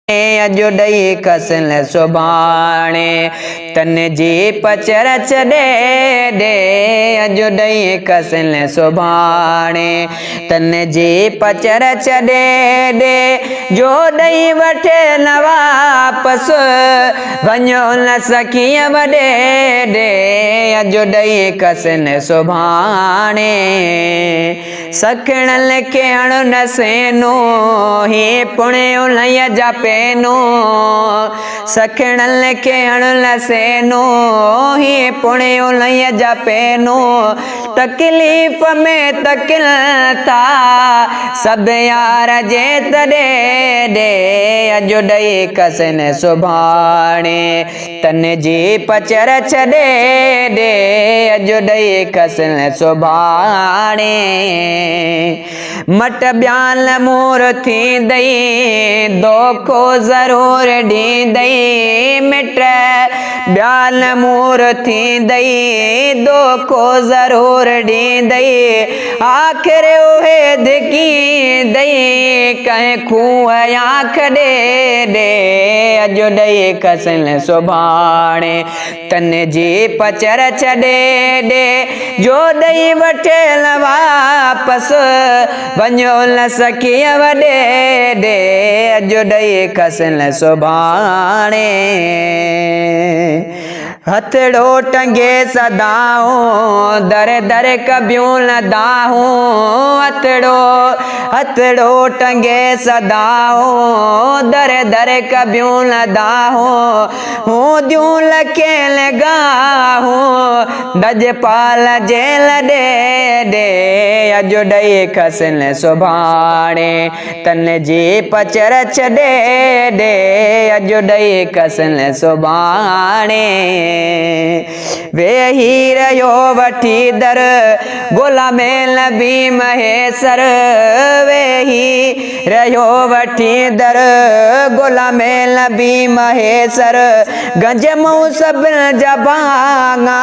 अजो डई कसल सुभाणे तन जी पचर छॾे दे अजो डई कसल सुभाणे तन जी पचर छॾे दे जो डई वठे न वापस वञो न सखीअ वॾे दे अजो डई कसल सुभाणे सखण लिखे अण न सेनो ही पुण्यो लय जपेनो सखण लिखे अण न सेनो ही पुण्यो लय जपेनो तकलीफ़ में तकिल था सब यार जे तॾे दे अजो डई कसन सुभाणे तन जी पचर छॾे दे अजो डई कसन सुभाणे मट ब्याल मोर थींदई दोखो ज़रूर ॾींदई मिट ब्याल मोर थींदई दोखो ज़रूर ॾींदई आख़िर उहे धिकींदई कंहिं खूह आँख ॾे ॾे अजो डई कसल सुभाणे तन जी पचर छॾे ॾे जो ॾई वठे न वापस वञो न सखीअ वॾे ॾे अजो डई कसल सुभाणे हथड़ो टंगे सदाऊं दर दर कबियूं न दाहूं हथड़ो टंगे सदाऊं दर दर कबियूं न दाहूं हूं दियूं लखे लगाहूं दजपाल जेल ॾे ॾे अजो डई कसल सुभाणे तन जी पचर छॾे ॾे अजो डई कसल सुभाणे वेही रहियो वठी दर गुलामेल बि महेसर वेही रहियो वठी दर गुलामेल बि महेसर गंज मऊं सभिनि जबांगा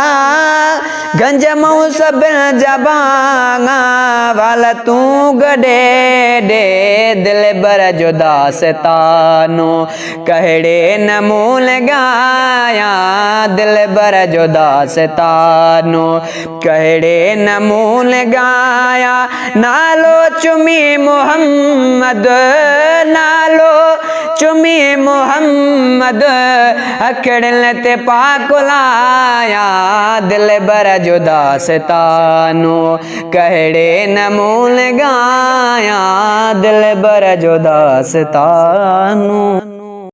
गंज मऊं सभिनि जबांगा वाल तूं गॾे ॾे दिल बर जो दास्तानो कहिड़े नमूने ॻायां दिल बर जो दास्तानो कहिड़े नमूने ॻायां नालो चुमी मोहम्मद नालो चुमी मोहम्मद अखड़िन ते पाक लाया दिल बर जो दास्तानो कहिड़े नमूने ॻायां दिल बर जो दास्तानो।